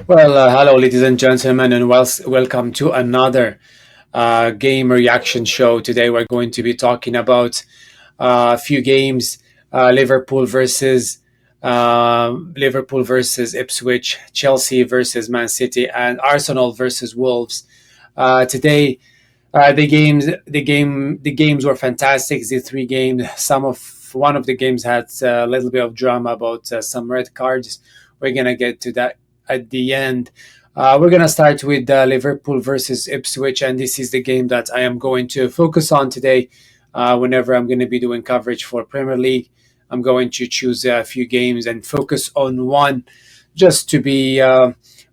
Hello, ladies and gentlemen, and welcome to another game reaction show. Today, we're going to be talking about a few games: Liverpool versus Ipswich, Chelsea versus Man City, and Arsenal versus Wolves. Today, the games were fantastic. The three games. One of the games had a little bit of drama about some red cards. We're gonna get to that at the end. We're gonna start with Liverpool versus Ipswich, and this is the game that I am going to focus on today. Whenever I'm going to be doing coverage for Premier League, I'm going to choose a few games and focus on one, just to be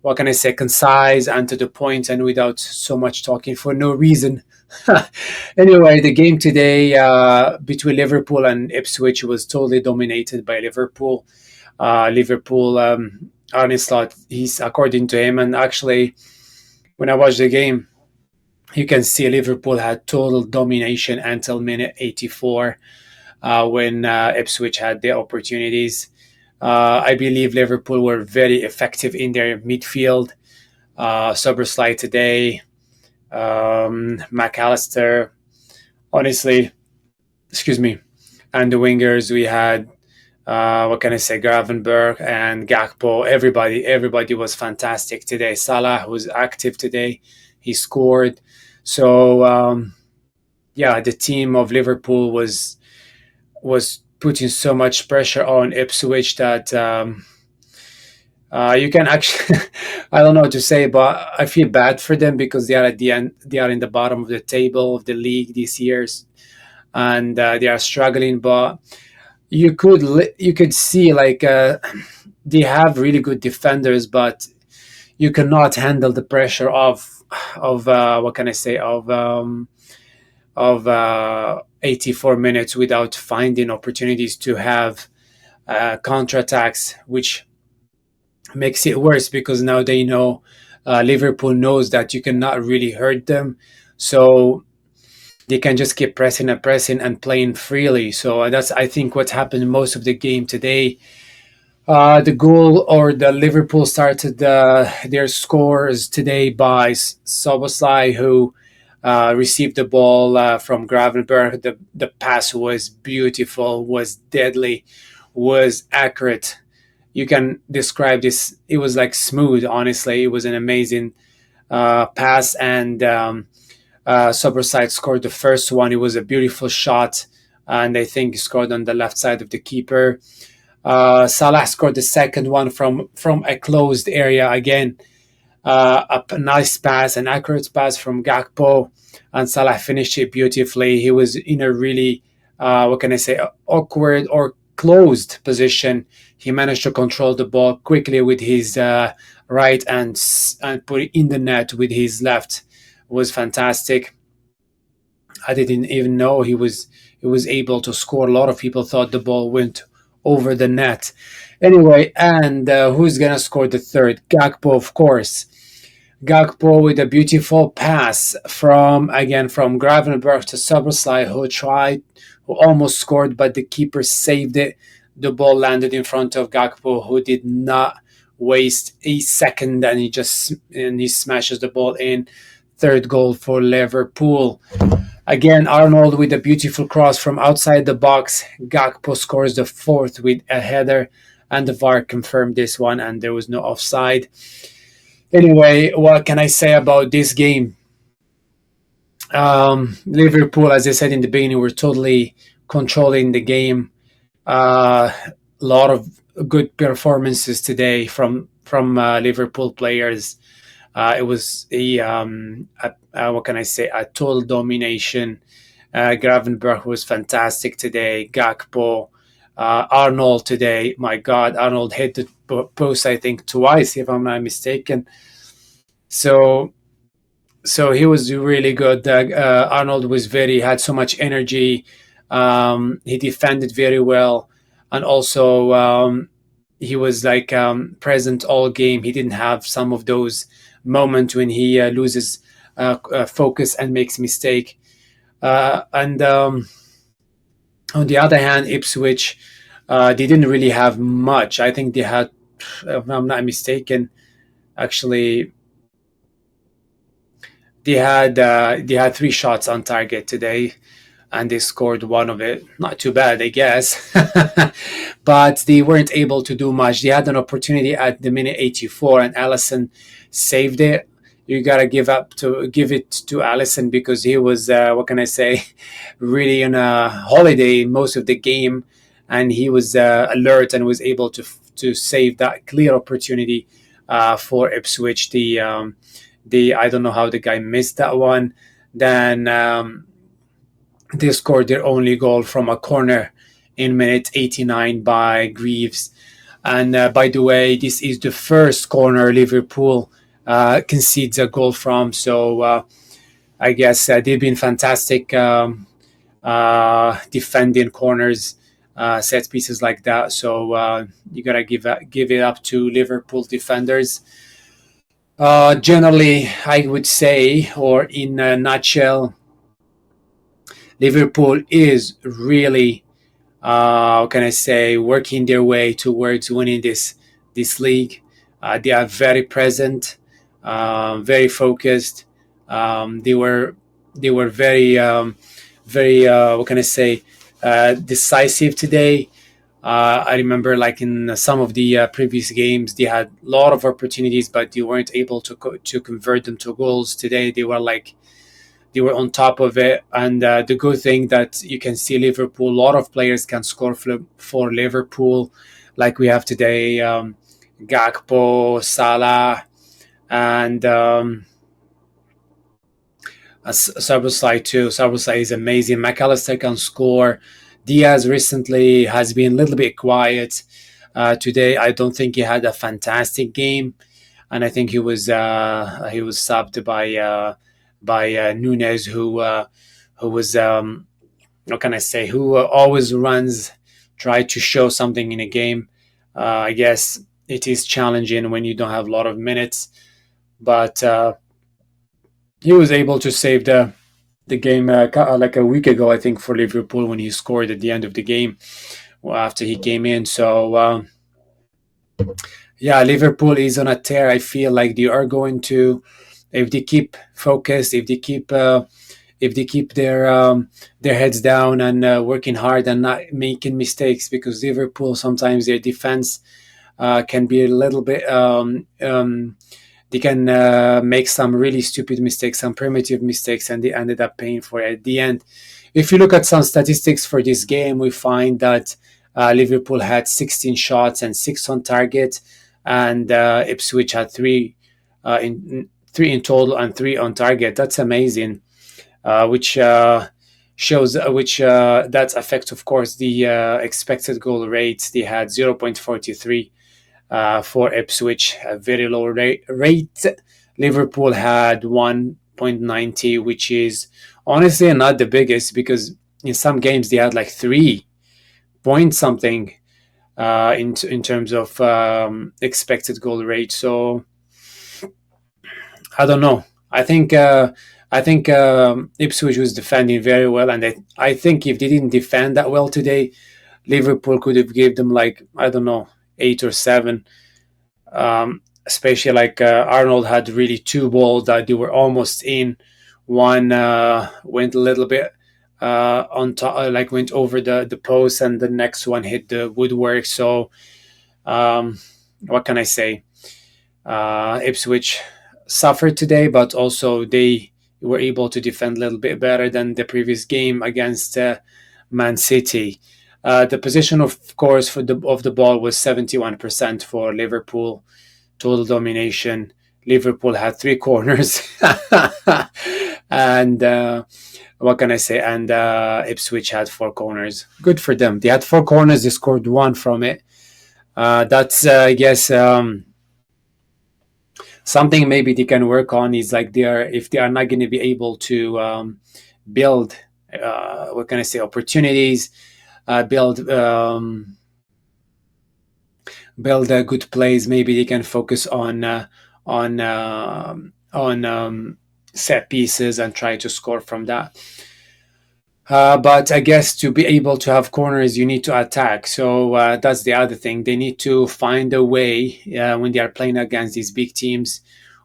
what can I say, concise and to the point, and without so much talking for no reason. Anyway, the game today between Liverpool and Ipswich was totally dominated by Liverpool. Liverpool, Arne Slot, he's according to him, and actually, when I watched the game, you can see Liverpool had total domination until minute 84 when Ipswich had their opportunities. I believe Liverpool were very effective in their midfield. Soberslide today, McAllister, honestly, excuse me, and the wingers we had. What can I say? Gravenberg and Gakpo. Everybody was fantastic today. Salah was active today. He scored. So yeah, the team of Liverpool was putting so much pressure on Ipswich that you can actually I don't know what to say, but I feel bad for them because they are at the end. They are in the bottom of the table of the league this year, and they are struggling. But you could see like they have really good defenders, but you cannot handle the pressure of what can I say of 84 minutes without finding opportunities to have counterattacks, which makes it worse because now they know Liverpool knows that you cannot really hurt them, so they can just keep pressing and pressing and playing freely. So that's I think what happened most of the game today. The goal or the Liverpool started their scores today by Soboslai, who received the ball from Gravenberg. The pass was beautiful, was deadly, was accurate. You can describe this. It was like smooth. Honestly, it was an amazing pass, and Soberside scored the first one. It was a beautiful shot, and I think he scored on the left side of the keeper. Salah scored the second one from a closed area again. A nice pass, an accurate pass from Gakpo, and Salah finished it beautifully. He was in a really, what can I say, awkward or closed position. He managed to control the ball quickly with his right and put it in the net with his left. It was fantastic. I didn't even know he was able to score. A lot of people thought the ball went over the net. Anyway, and who's gonna score the third? Gakpo, of course. Gakpo with a beautiful pass from Gravenberg to Soboslai, who almost scored, but the keeper saved it. The ball landed in front of Gakpo, who did not waste a second, and he smashes the ball in. Third goal for Liverpool. Again, Arnold with a beautiful cross from outside the box. Gakpo scores the fourth with a header, and the VAR confirmed this one, and there was no offside. Anyway, what can I say about this game? Liverpool, as I said in the beginning, were totally controlling the game. A lot of good performances today from Liverpool players. It was what can I say, a total domination. Gravenberg was fantastic today. Gakpo, Arnold today. My God, Arnold hit the post I think twice, if I'm not mistaken. So so he was really good. Arnold was very had so much energy. He defended very well, and also he was like present all game. He didn't have some of those moments when he loses focus and makes mistake. And On the other hand, Ipswich, they didn't really have much. I think they had, if I'm not mistaken, Actually, they had three shots on target today, and they scored one of it. Not too bad, I guess. But they weren't able to do much. They had an opportunity at the minute 84, and Allison saved it. You gotta give it to Allison because he was what can I say, really on a holiday most of the game, and he was alert and was able to save that clear opportunity for Ipswich. The I don't know how the guy missed that one. Then they scored their only goal from a corner in minute 89 by Greaves. And by the way, this is the first corner Liverpool concedes a goal from. So I guess they've been fantastic defending corners, set pieces like that. So you gotta give it up to Liverpool defenders. Generally, I would say, or in a nutshell, Liverpool is really, how can I say, working their way towards winning this league. They are very present, very focused. They were very what can I say, decisive today. I remember, like in some of the previous games, they had a lot of opportunities, but they weren't able to convert them to goals. Today, they were on top of it. And the good thing that you can see Liverpool, a lot of players can score for Liverpool, like we have today, Gakpo, Salah, and Szoboszlai too. Szoboszlai is amazing. McAllister can score. Diaz recently has been a little bit quiet. Today, I don't think he had a fantastic game, and I think he was subbed by Nunes, who was what can I say, who always runs, try to show something in a game. I guess it is challenging when you don't have a lot of minutes, but he was able to save the game like a week ago, I think, for Liverpool when he scored at the end of the game after he came in. So yeah, Liverpool is on a tear. I feel like they are going to, if they keep focused, if they keep their heads down and working hard and not making mistakes, because Liverpool sometimes their defense can be a little bit. They can make some really stupid mistakes, some primitive mistakes, and they ended up paying for it at the end. If you look at some statistics for this game, we find that Liverpool had 16 shots and 6 on target, and Ipswich had three in total and 3 on target. That's amazing, which shows which that affects, of course, the expected goal rate. They had 0.43 for Ipswich, a very low rate. Liverpool had 1.90, which is honestly not the biggest, because in some games they had like 3 point something in terms of expected goal rate. So I don't know. I think Ipswich was defending very well, and I think if they didn't defend that well today, Liverpool could have gave them, like, I don't know, 8 or 7. Especially like Arnold had really 2 balls that they were almost in. One went a little bit on top, like went over the post, and the next one hit the woodwork. So what can I say? Ipswich suffered today, but also they were able to defend a little bit better than the previous game against Man City. The position, of course, of the ball was 71% for Liverpool. Total domination. Liverpool had 3 corners, and what can I say? And Ipswich had 4 corners. Good for them. They had 4 corners. They scored 1 from it. That's I guess. Something maybe they can work on is, like, if they are not going to be able to build, what can I say, opportunities, build good plays. Maybe they can focus on set pieces and try to score from that. But I guess to be able to have corners, you need to attack. So that's the other thing. They need to find a way when they are playing against these big teams,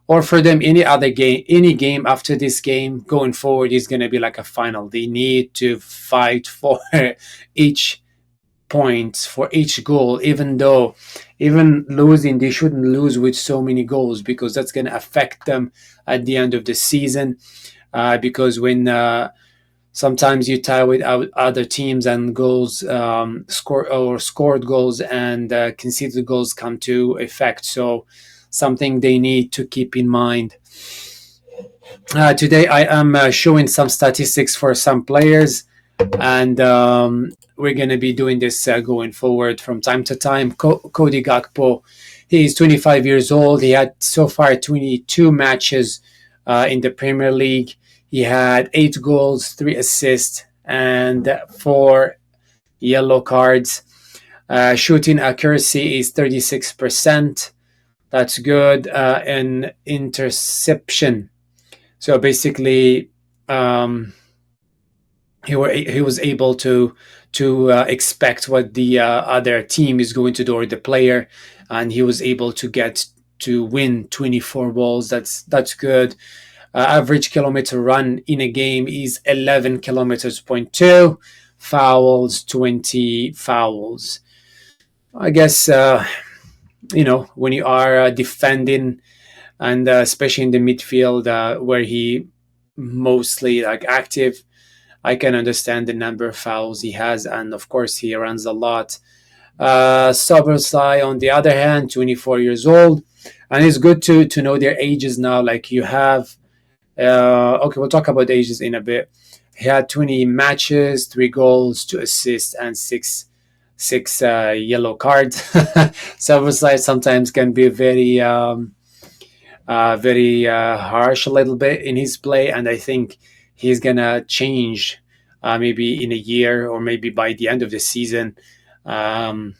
or for them, any game after this game going forward is going to be like a final. They need to fight for each points for each goal, even losing, they shouldn't lose with so many goals because that's going to affect them at the end of the season. Because when sometimes you tie with other teams and goals scored goals and conceded goals come to effect. So something they need to keep in mind. Today I am showing some statistics for some players, and we're going to be doing this going forward from time to time. Cody Gakpo, he is 25 years old. He had so far 22 matches in the Premier League. He had 8 goals, 3 assists, and 4 yellow cards. Shooting accuracy is 36%. That's good. And interception. So basically, he was able to expect what the other team is going to do or the player, and he was able to get to win 24 balls. That's good. Average kilometer run in a game is 11 kilometers point 2. Fouls 20 fouls. I guess when you are defending and especially in the midfield where he mostly like active, I can understand the number of fouls he has, and of course he runs a lot. Sobersai, on the other hand, 24 years old, and it's good to know their ages now. Like you have, okay, we'll talk about ages in a bit. He had 20 matches, 3 goals, 2 assists, and six yellow cards. Sobersai sometimes can be very harsh a little bit in his play, and I think he's gonna change maybe in a year or maybe by the end of the season um,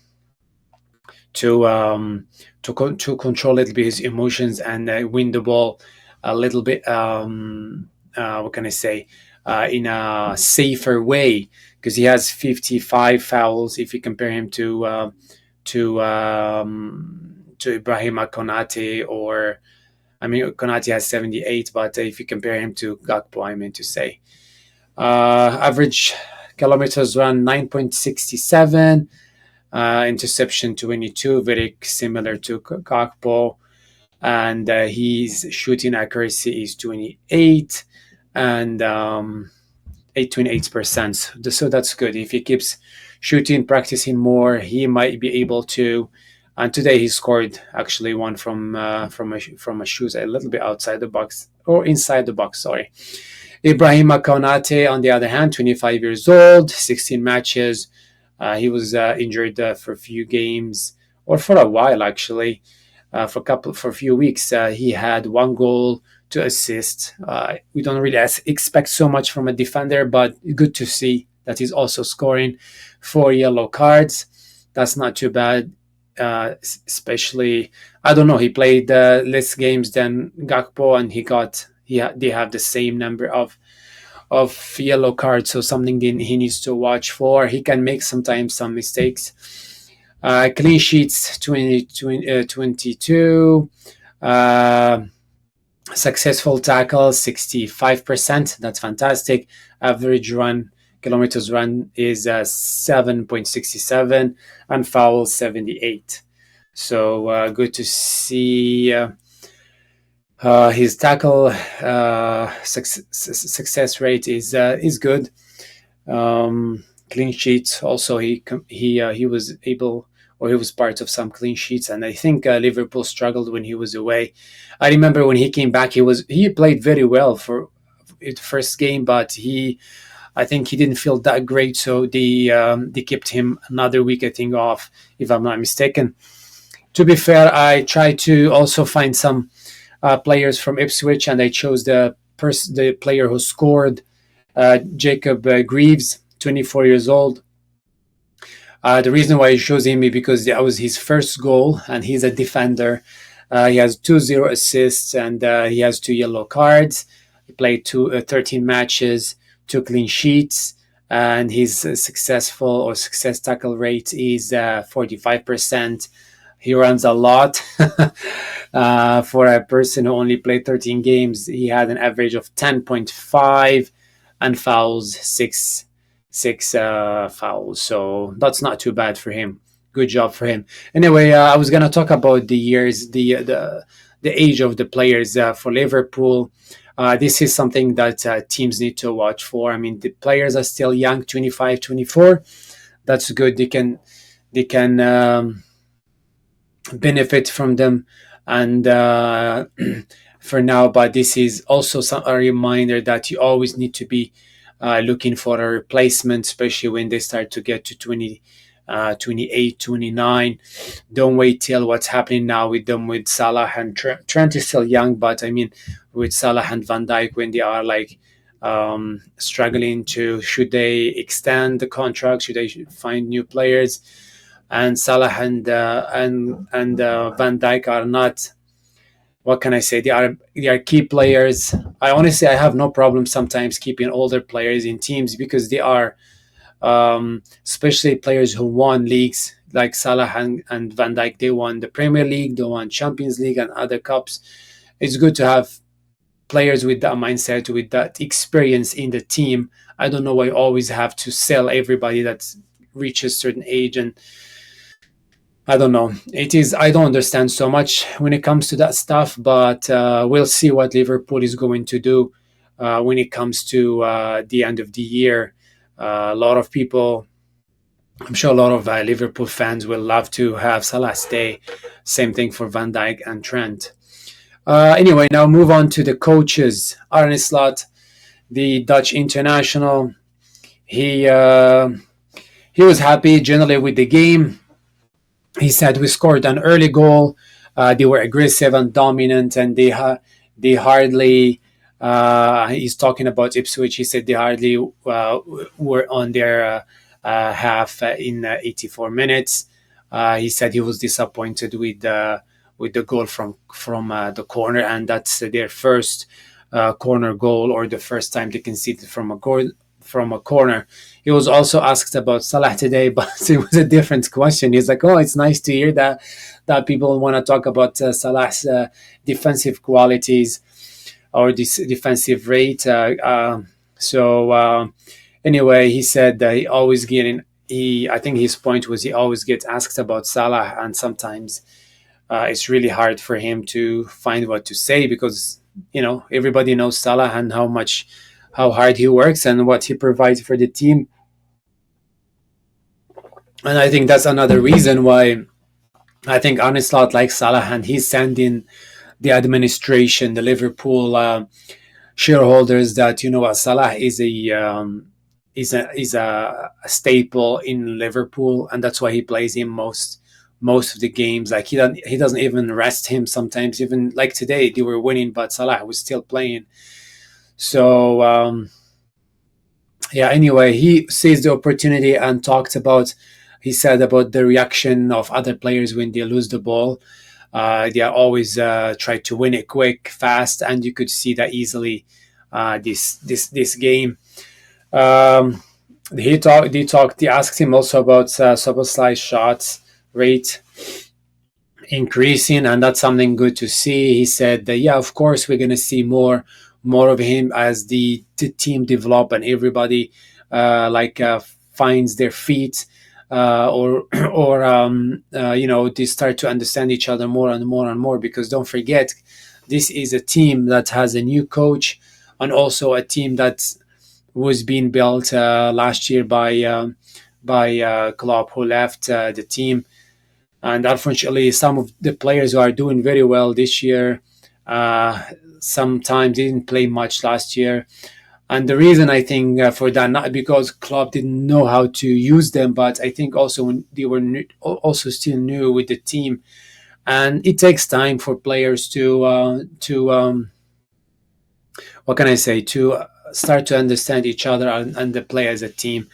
to to control a little bit his emotions and win the ball a little bit. What can I say? In a safer way, because he has 55 fouls. If you compare him to Ibrahima Konate, or I mean, Konate has 78, but if you compare him to Gakpo, I meant to say. Average kilometers run 9.67, interception 22, very similar to Gakpo. And his shooting accuracy is 28 and 28%. So that's good. If he keeps shooting, practicing more, he might be able to. And today he scored actually one from a shoot a little bit outside the box or inside the box. Sorry. Ibrahima Konate, on the other hand, 25 years old, 16 matches. He was injured for a few games or for a while actually. For a few weeks, he had 1 goal, 2 assists. We don't really expect so much from a defender, but good to see that he's also scoring 4 yellow cards. That's not too bad. Especially, I don't know. He played less games than Gakpo, and they have the same number of yellow cards. So something he needs to watch for. He can make sometimes some mistakes. Clean sheets 22. Successful tackles 65%. That's fantastic. Average kilometers run is 7.67, and fouls 78. So good to see his tackle success rate is good. Clean sheets also he was able, or he was part of some clean sheets, and I think Liverpool struggled when he was away. I remember when he came back, he played very well for the first game, but I think he didn't feel that great, so they kept him another week, I think, off, if I'm not mistaken. To be fair, I tried to also find some players from Ipswich, and I chose the player who scored, Jacob Greaves, 24 years old. The reason why I chose him is because that was his first goal, and he's a defender. He has 2 assists, and he has 2 yellow cards. He played 13 matches, 2 clean sheets, and his successful or success tackle rate is 45%. He runs a lot. For a person who only played 13 games, he had an average of 10.5 and fouls six fouls. So that's not too bad for him. Good job for him. Anyway, I was gonna talk about the years, the age of the players for Liverpool. This is something that teams need to watch for. I mean, the players are still young, 25, 24. That's good. They can benefit from them, and for now. But this is also a reminder that you always need to be looking for a replacement, especially when they start to get to 20, 28, 29. Don't wait till what's happening now with them, with Salah and Trent. Trent is still young, but I mean, with Salah and Van Dijk, when they are like struggling to, should they extend the contract, should they find new players, and Salah and Van Dijk are not. What can I say? They are key players. I have no problem sometimes keeping older players in teams because they are, especially players who won leagues like Salah and Van Dijk. They won the Premier League, they won Champions League and other cups. It's good to have players with that mindset, with that experience in the team. I don't know why you always have to sell everybody that reaches certain age, and I don't know. It is. I don't understand so much when it comes to that stuff, but we'll see what Liverpool is going to do when it comes to the end of the year. A lot of people, I'm sure, a lot of Liverpool fans will love to have Salah stay. Same thing for Van Dijk and Trent. Anyway, now move on to the coaches. Arne Slot, the Dutch international, he he was happy generally with the game. He said we scored an early goal. They were aggressive and dominant, and they hardly. He's talking about Ipswich. He said they hardly were on their half in 84 minutes. He said he was disappointed with the goal from the corner, and that's their first corner goal, or the first time they conceded from a goal from a corner. He was also asked about Salah today, but it was a different question. He's like, "Oh, it's nice to hear that people want to talk about Salah's defensive qualities or this defensive rate." Anyway, he said that he always getting. I think his point was he always gets asked about Salah, and sometimes it's really hard for him to find what to say because everybody knows Salah and how hard he works and what he provides for the team. And I think that's another reason why I think Arne Slot likes Salah, and he's sending the administration, the Liverpool shareholders, that Salah is a staple in Liverpool, and that's why he plays him most of the games. Like he doesn't even rest him sometimes. Even like today, they were winning, but Salah was still playing. So yeah. Anyway, he seized the opportunity and talked about. He said about the reaction of other players when they lose the ball. They are always try to win it quick, fast, and you could see that easily this game. They asked him also about Szoboszlai shots rate increasing, and that's something good to see. He said that, yeah, of course we're going to see more of him as the team develop and everybody finds their feet, or they start to understand each other more and more and more. Because don't forget, this is a team that has a new coach, and also a team that was being built last year by Klopp, who left the team. And unfortunately, some of the players who are doing very well this year sometimes didn't play much last year. And the reason I think for that, not because Klopp didn't know how to use them, but I think also when they were also still new with the team, and it takes time for players to what can I say, to start to understand each other and to play as a team.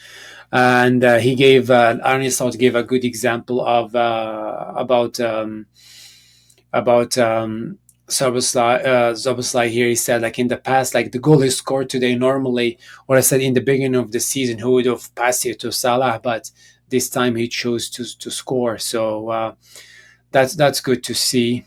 And he gave Arne Slot gave a good example of about Zoboslai here, he said, like in the past, like the goal he scored today normally, or I said in the beginning of the season, who would have passed it to Salah, but this time he chose to score. So that's good to see.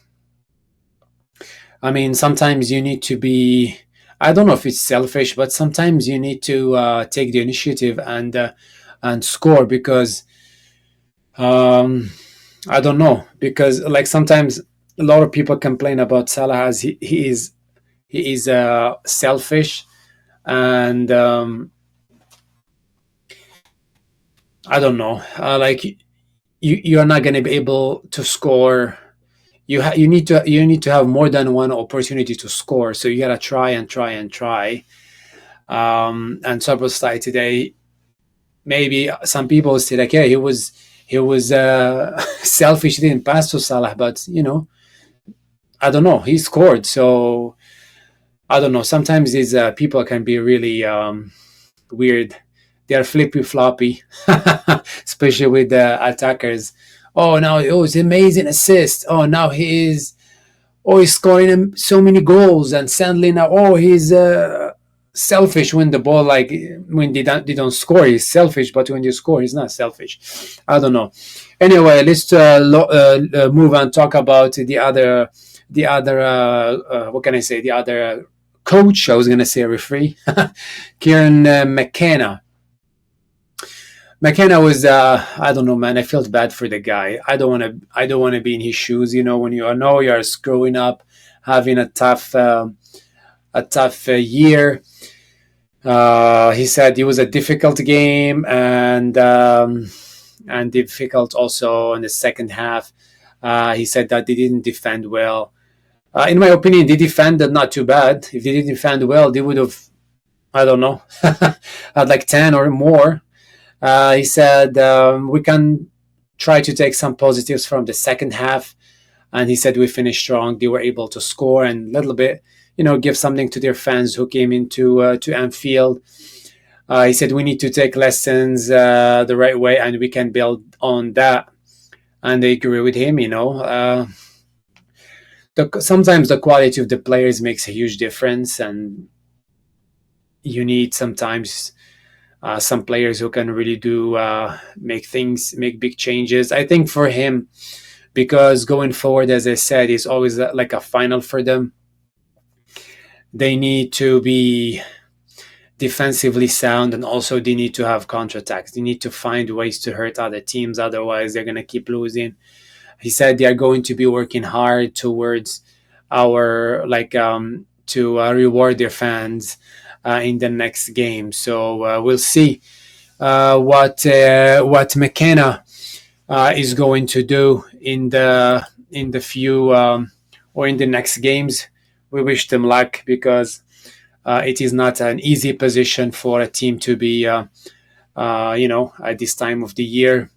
I mean, sometimes you need to be. I don't know if it's selfish, but sometimes you need to take the initiative and score because um, I don't know, because like sometimes a lot of people complain about Salah as he is selfish, and I don't know, like you are not going to be able to score. You need to have more than one opportunity to score, so you gotta try and try and try. And Szoboszlai today, maybe some people say like, yeah, he was selfish, he didn't pass to Salah, but I don't know, he scored. So I don't know. Sometimes these people can be really weird. They are flippy floppy, especially with the attackers. Oh, now it's amazing assist. Oh, now he's scoring so many goals, and suddenly now, he's selfish when the ball, like when they don't score, he's selfish. But when you score, he's not selfish. I don't know. Anyway, let's move and talk about the other. What can I say? The other coach. I was gonna say referee, Kieran McKenna. McKenna was I don't know, man. I felt bad for the guy. I don't want to be in his shoes. When you know you're screwing up, having a tough year. He said it was a difficult game, and difficult also in the second half. He said that they didn't defend well. In my opinion, they defended not too bad. If they didn't defend well, they would have, I don't know, had like 10 or more. He said we can try to take some positives from the second half, and he said we finished strong. They were able to score and a little bit, give something to their fans who came into to Anfield. He said we need to take lessons the right way, and we can build on that. And I agree with him. Sometimes the quality of the players makes a huge difference, and you need sometimes some players who can really do make big changes. I think for him, because going forward, as I said, is always like a final for them. They need to be defensively sound, and also they need to have counterattacks. They need to find ways to hurt other teams, otherwise they're going to keep losing. He said they are going to be working hard towards our to reward their fans in the next game. So we'll see what McKenna is going to do in the few or in the next games. We wish them luck, because it is not an easy position for a team to be, at this time of the year.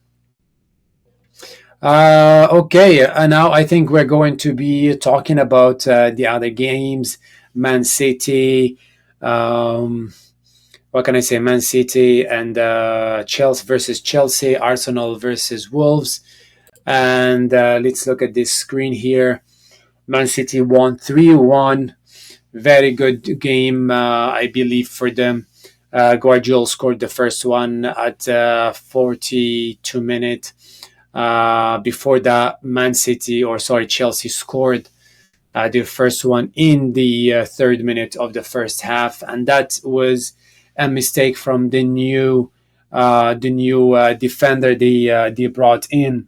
Okay, now I think we're going to be talking about the other games. Man City, what can I say? Man City and Chelsea versus Chelsea, Arsenal versus Wolves. And let's look at this screen here. Man City won 3-1. Very good game, I believe, for them. Guardiola scored the first one at 42 minutes. Before that, Chelsea scored the first one in the third minute of the first half, and that was a mistake from the new defender they brought in.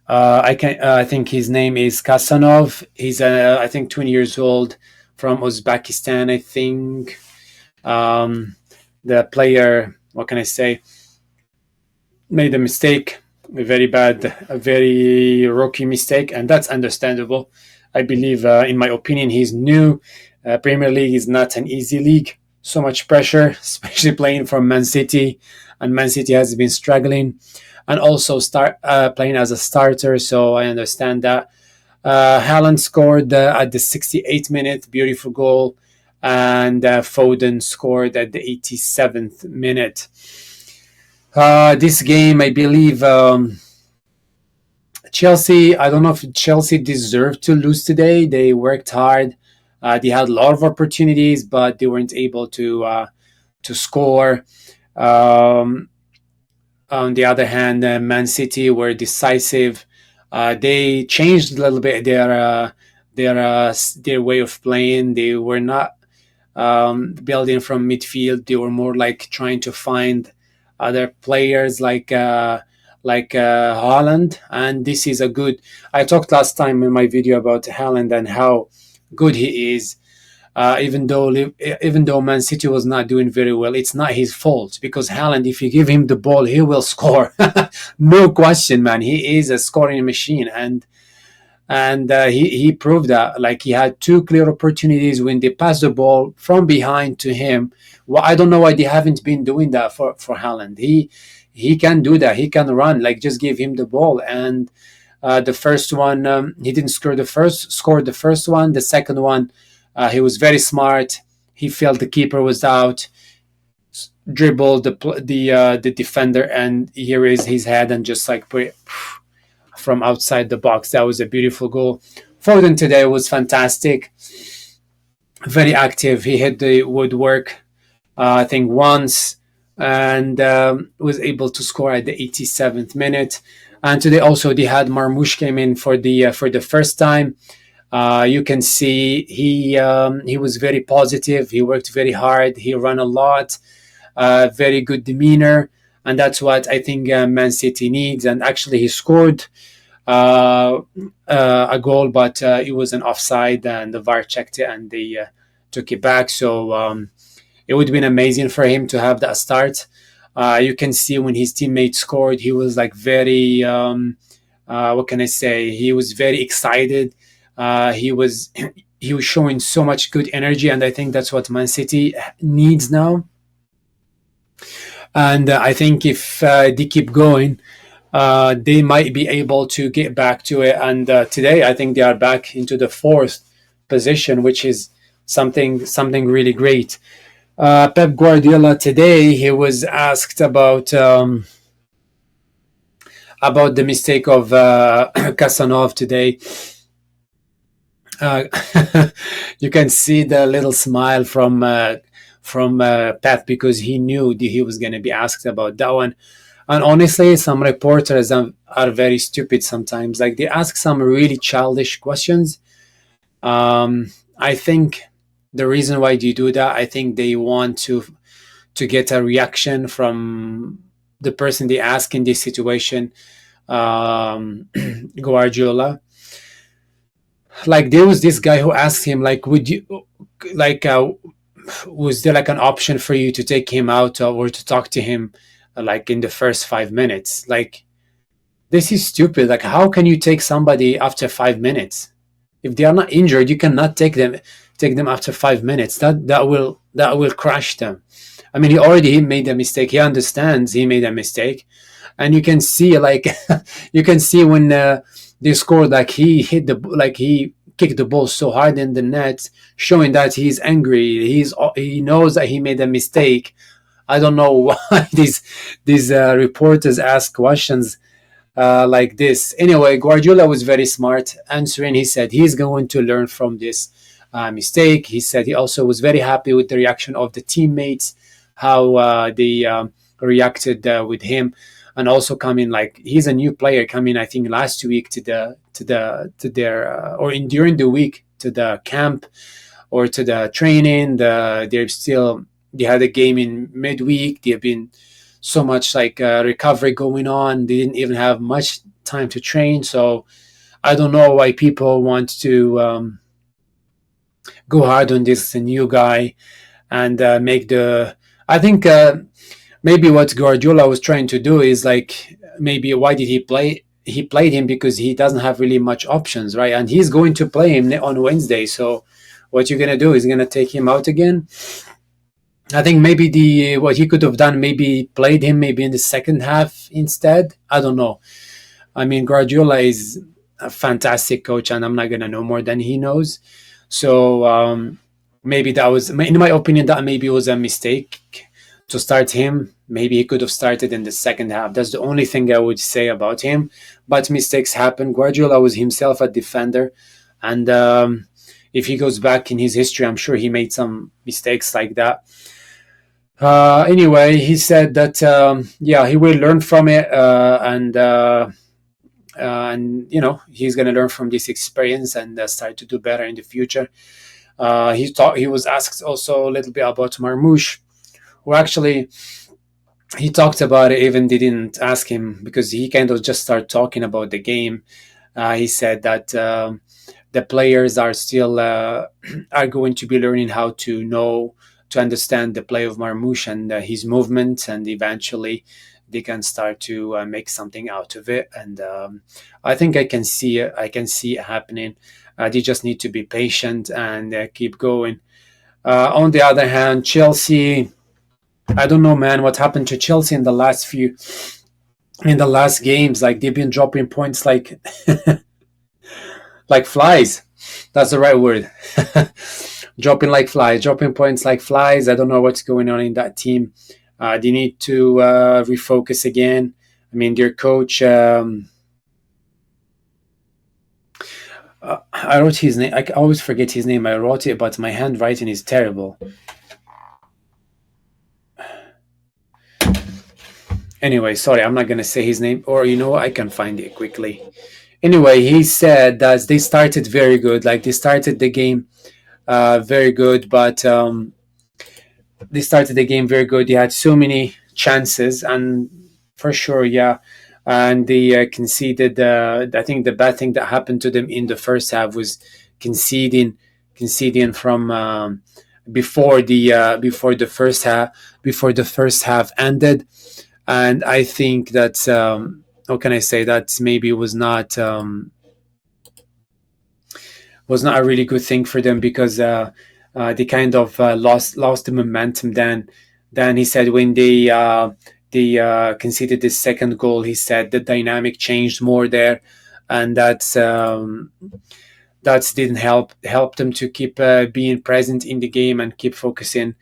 I think his name is Kasanov. He's I think 20 years old, from Uzbekistan. I think the player. What can I say? Made a mistake, a very rookie mistake, and that's understandable. I believe, in my opinion, he's new. Premier League is not an easy league. So much pressure, especially playing for Man City, and Man City has been struggling, and also start playing as a starter. So I understand that. Haaland scored at the 68th minute, beautiful goal, and Foden scored at the 87th minute. This game, I believe, Chelsea, I don't know if Chelsea deserved to lose today. They worked hard. They had a lot of opportunities, but they weren't able to score. Um, on the other hand, Man City were decisive. They changed a little bit their way of playing. They were not building from midfield. They were more like trying to find other players like Haaland. And this is a good. I talked last time in my video about Haaland and how good he is. Even though Man City was not doing very well, it's not his fault because Haaland, if you give him the ball, he will score. No question, man. He is a scoring machine, and he proved that. Like he had two clear opportunities when they passed the ball from behind to him. Well, I don't know why they haven't been doing that for Haaland. He can do that. He can run. Like just give him the ball. And the first one, he didn't scored the first one. The second one, he was very smart. He felt the keeper was out, dribbled the defender, and here is his head and just like put it from outside the box. That was a beautiful goal. Foden today was fantastic, very active. He hit the woodwork, I think once, and was able to score at the 87th minute. And today also they had Marmoush came in for the first time. You can see he was very positive. He worked very hard. He ran a lot. Very good demeanor, and that's what I think Man City needs. And actually, he scored a goal, but it was an offside, and the VAR checked it, and they took it back. So it would have been amazing for him to have that start. You can see when his teammate scored, he was like very, what can I say? He was very excited. He was he was showing so much good energy, and I think that's what Man City needs now. And I think if they keep going, they might be able to get back to it. And today, I think they are back into the fourth position, which is something really great. Pep Guardiola today, he was asked about the mistake of Kasanov today. Uh, you can see the little smile from Pep because he knew he was going to be asked about that one. And honestly, some reporters are very stupid sometimes. Like they ask some really childish questions. I think the reason why they do that, I think they want to get a reaction from the person they ask in this situation, Guardiola. Like there was this guy who asked him, like, would you like was there like an option for you to take him out or to talk to him like in the first 5 minutes? Like this is stupid. Like how can you take somebody after 5 minutes? If they are not injured, you cannot take them after 5 minutes. That will crush them. I mean, he made a mistake. He understands he made a mistake, and you can see like you can see when they scored, like he kicked the ball so hard in the net, showing that he's angry. He knows that he made a mistake. I don't know why these reporters ask questions like this. Anyway, Guardiola was very smart answering. He said he's going to learn from this mistake. He said he also was very happy with the reaction of the teammates, how they reacted with him, and also coming like he's a new player coming. I think last week to their or in during the week to the camp or to the training. They had a game in midweek. They've been so much like recovery going on. They didn't even have much time to train. So I don't know why people want to go hard on this new guy and make the. I think maybe what Guardiola was trying to do is like maybe why did he play? He played him because he doesn't have really much options, right? And he's going to play him on Wednesday. So what you're gonna do is gonna take him out again. I think maybe what he could have done, maybe played him maybe in the second half instead. I don't know. I mean, Guardiola is a fantastic coach, and I'm not gonna know more than he knows. So maybe that was, in my opinion, that maybe was a mistake to start him Maybe he could have started in the second half. That's the only thing I would say about him. But mistakes happen. Guardiola was himself a defender, and if he goes back in his history, I'm sure he made some mistakes like that. Anyway, he said that yeah, he will learn from it, and he's going to learn from this experience and start to do better in the future. He was asked also a little bit about Marmoush, who actually he talked about it. Even they didn't ask him because he kind of just started talking about the game. He said that the players are still are going to be learning how to understand the play of Marmoush and his movement, and eventually they can start to make something out of it. And I think I can see it. I can see it happening. They just need to be patient and keep going. On the other hand, Chelsea, I don't know, man, what happened to Chelsea in the last games. Like they've been dropping points like like flies. That's the right word. Dropping like flies, dropping points like flies. I don't know what's going on in that team. They need to refocus again. I mean, their coach. I wrote his name. I always forget his name. I wrote it, but my handwriting is terrible. Anyway, sorry, I'm not gonna say his name. Or you know what? I can find it quickly. Anyway, he said that they started very good. Like they started the game very good, but they started the game very good. They had so many chances, and for sure, yeah. And they conceded. I think the bad thing that happened to them in the first half was conceding, conceding from before the first half ended. And I think that how can I say that maybe was not a really good thing for them because they kind of lost the momentum. Then he said when they conceded the second goal, he said the dynamic changed more there, and that didn't help them to keep being present in the game and keep focusing.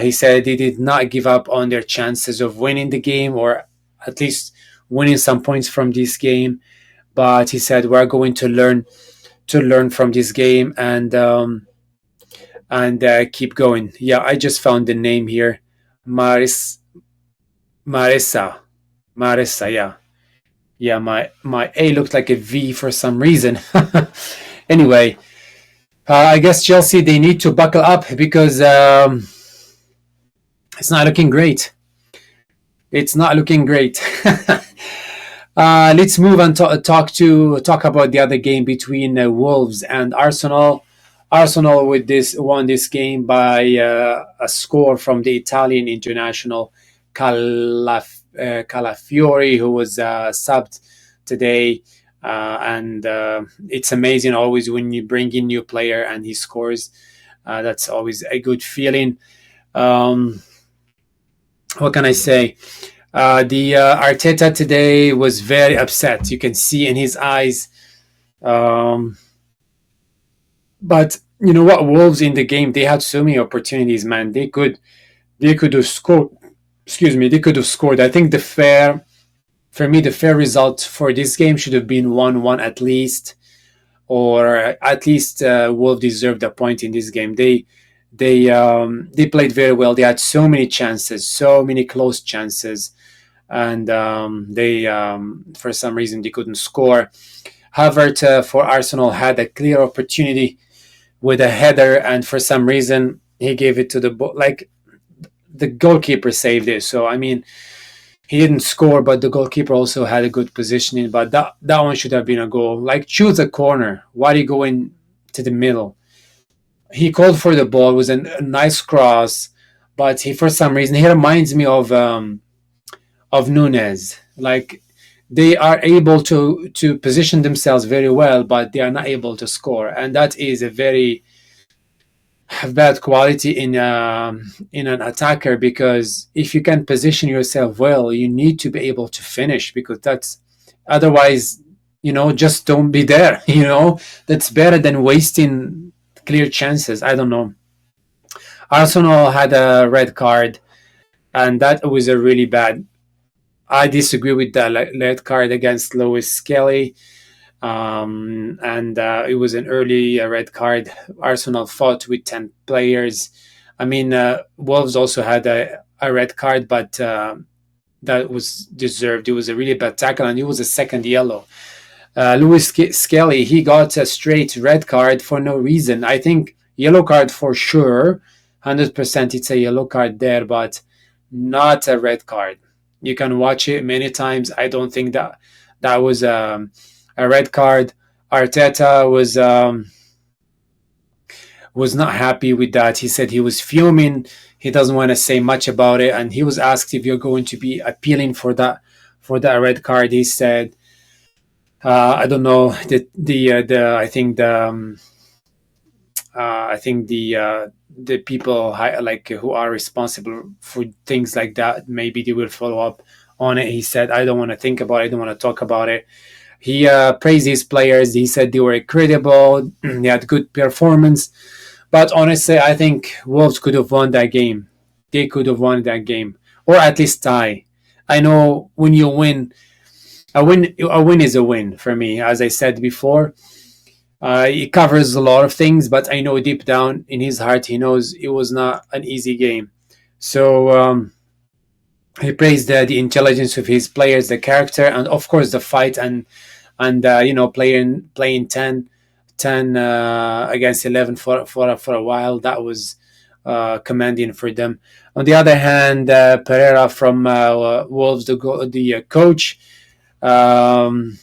He said they did not give up on their chances of winning the game, or at least winning some points from this game. But he said we're going to learn from this game and keep going. Yeah, I just found the name here, Maris Marissa Marissa. Yeah, yeah. My A looked like a V for some reason. Anyway, I guess Chelsea they need to buckle up because it's not looking great. It's not looking great. Let's move and talk about the other game between Wolves and Arsenal. Arsenal with this won this game by a score from the Italian international Calafiori, who was subbed today. And it's amazing always when you bring in new player and he scores. That's always a good feeling. What can I say? The Arteta today was very upset. You can see in his eyes. But you know what? Wolves in the game, they had so many opportunities, man. They could have scored. Excuse me, they could have scored. I think for me, the fair result for this game should have been 1-1 at least, or at least Wolves deserved a point in this game. They played very well. They had so many chances, so many close chances, and they for some reason they couldn't score. Havertz for Arsenal had a clear opportunity with a header, and for some reason he gave it to the goalkeeper saved it. So I mean, he didn't score, but the goalkeeper also had a good positioning. But that one should have been a goal. Like choose a corner. Why do you go in to the middle? He called for the ball. It was a nice cross, but he for some reason he reminds me of Nunes. Like they are able to position themselves very well, but they are not able to score, and that is a very bad quality in an attacker. Because if you can position yourself well, you need to be able to finish, because that's otherwise, just don't be there. That's better than wasting clear chances. I don't know. Arsenal had a red card. and that was a really bad. I disagree with the red card against Lewis Skelly, and it was an early red card. Arsenal fought with 10 players. I mean, Wolves also had a red card, but that was deserved. It was a really bad tackle, and it was a second yellow. Lewis Skelly, he got a straight red card for no reason. I think yellow card for sure, 100% it's a yellow card there, but not a red card. You can watch it many times. I don't think that was a red card. Arteta was not happy with that. He said he was fuming. He doesn't want to say much about it, and he was asked if you're going to be appealing for that red card. He said, I don't know. The I think the people like who are responsible for things like that, maybe they will follow up on it. He said, I don't want to think about it. I don't want to talk about it. He praised his players. He said they were incredible. They had good performance. But honestly, I think Wolves could have won that game. They could have won that game, or at least tie. I know when you win, a win is a win for me. As I said before, it covers a lot of things, but I know deep down in his heart, he knows it was not an easy game. So he praised the intelligence of his players, the character, and of course the fight and playing 10 against 11 for a while. That was commanding for them. On the other hand, Pereira from Wolves, the coach, um,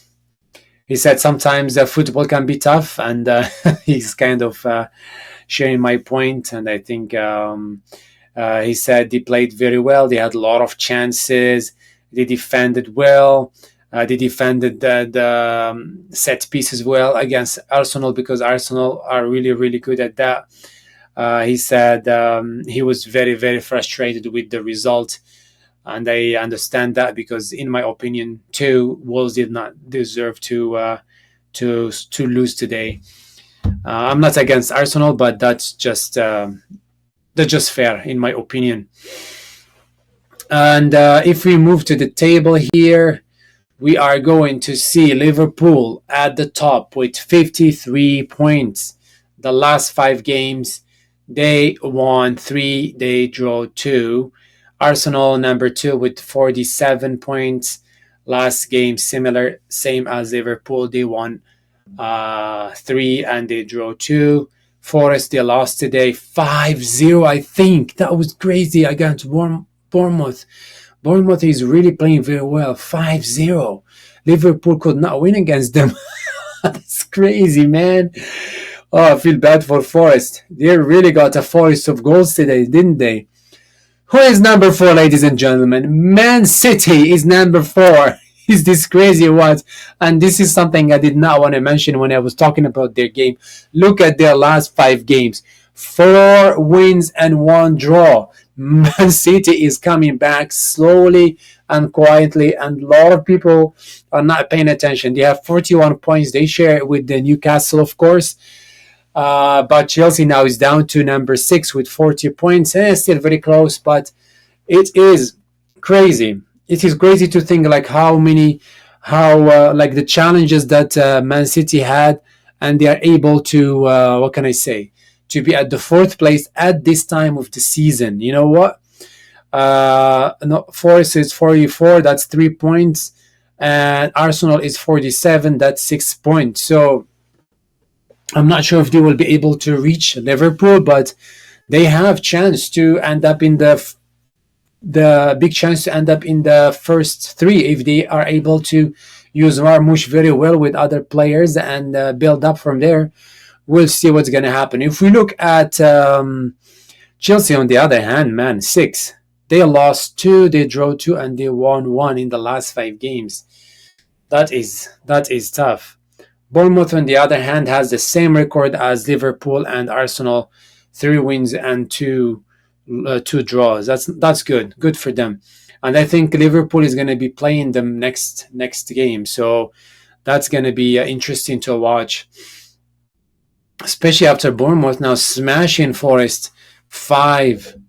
he said sometimes football can be tough, and he's kind of sharing my point. And I think he said they played very well. They had a lot of chances. They defended well. They defended the set pieces well against Arsenal, because Arsenal are really, really good at that. He said he was very, very frustrated with the result, and I understand that, because, in my opinion, too, Wolves did not deserve to lose today. I'm not against Arsenal, but that's just fair, in my opinion. And if we move to the table here, we are going to see Liverpool at the top with 53 points. The last 5 games, they won 3, they drew 2. Arsenal number 2 with 47 points. Last game similar, same as Liverpool. They won 3 and they drew 2. Forest, they lost today 5-0. I think that was crazy against Bournemouth. Bournemouth is really playing very well. 5-0. Liverpool could not win against them. That's crazy, man. Oh, I feel bad for Forest. They really got a forest of goals today, didn't they? Who is number 4, ladies and gentlemen? Man City is number 4. Is this crazy what? And this is something I did not want to mention when I was talking about their game. Look at their last 5 games. 4 wins and 1 draw. Man City is coming back slowly and quietly, and a lot of people are not paying attention. They have 41 points. They share it with the Newcastle, of course. But Chelsea now is down to number 6 with 40 points. Still very close, but it is crazy. It is crazy to think like like the challenges that Man City had, and they are able to, what can I say, to be at the 4th place at this time of the season. You know what? No, Forest is 44, that's 3 points, and Arsenal is 47, that's 6 points. So I'm not sure if they will be able to reach Liverpool, but they have chance to end up in the big chance to end up in the first 3 if they are able to use Marmoush very well with other players and build up from there. We'll see what's going to happen. If we look at Chelsea, on the other hand, man, 6. They lost 2, they drew 2, and they won 1 in the last 5 games. That is tough. Bournemouth, on the other hand, has the same record as Liverpool and Arsenal, 3 wins and 2 draws. That's good for them. And I think Liverpool is going to be playing them next game, so that's going to be interesting to watch, especially after Bournemouth now smashing Forest 5-0.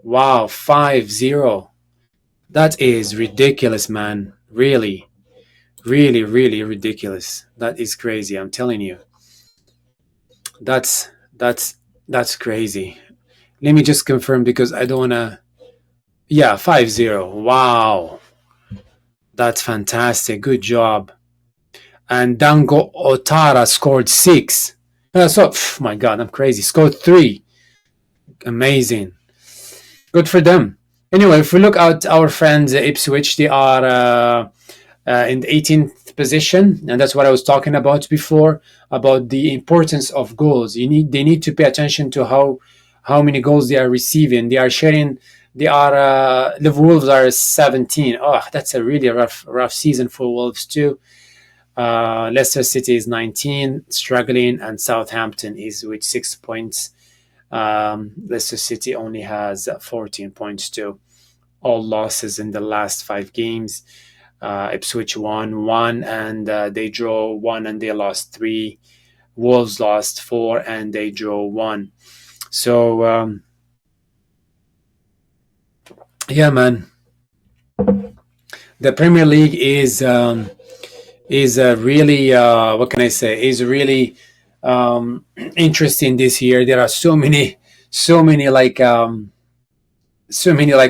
Wow, 5-0. That is ridiculous, man. Really, really, really ridiculous. That is crazy. I'm telling you. That's that's that's crazy. Let me just confirm because I don't wanna. Yeah, 5-0. Wow, that's fantastic. Good job. And Dango Otara scored six. My God, I'm crazy. Scored three. Amazing. Good for them. Anyway, if we look at our friends Ipswich, they are in the 18th position, and that's what I was talking about before about the importance of goals. They need to pay attention to how many goals they are receiving. They are sharing. They are the Wolves are 17. Oh, that's a really rough season for Wolves too. Leicester City is 19, struggling, and Southampton is with 6 points. Leicester City only has 14 points too. All losses in the last 5 games. Ipswich won one and they draw one and they lost three. Wolves lost four and they draw one. So yeah, man, the Premier League is really what can I say? Is really interesting this year. There are so many like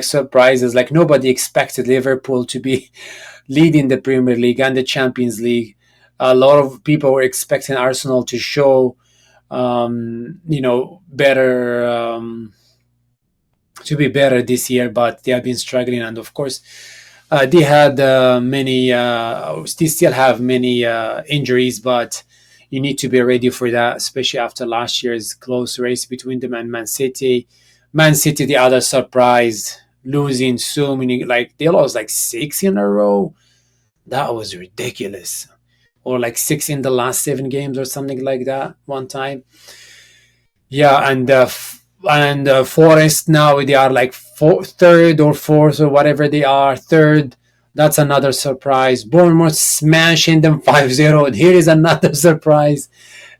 surprises. Like nobody expected Liverpool to be leading the Premier League and the Champions League. A lot of people were expecting Arsenal to show, better to be better this year, but they have been struggling. And of course, they had many. They still have many injuries, but you need to be ready for that, especially after last year's close race between them and Man City. Man City, the other surprise, losing so many. Like they lost like six in a row. That was ridiculous. Or like six in the last 7 games or something like that one time. Yeah, and Forest now they are like third or fourth or whatever they are, third. That's another surprise. Bournemouth smashing them 5-0. Here is another surprise.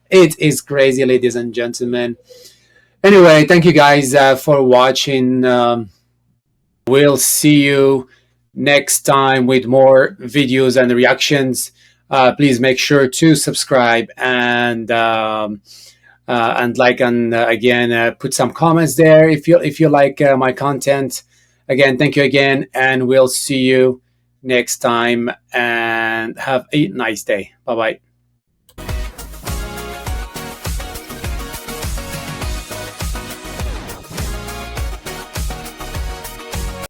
It is crazy, ladies and gentlemen. Anyway, thank you guys for watching. We'll see you next time with more videos and reactions. Please make sure to subscribe and like and again put some comments there if you like my content. Again, thank you again, and we'll see you next time. And have a nice day. Bye bye.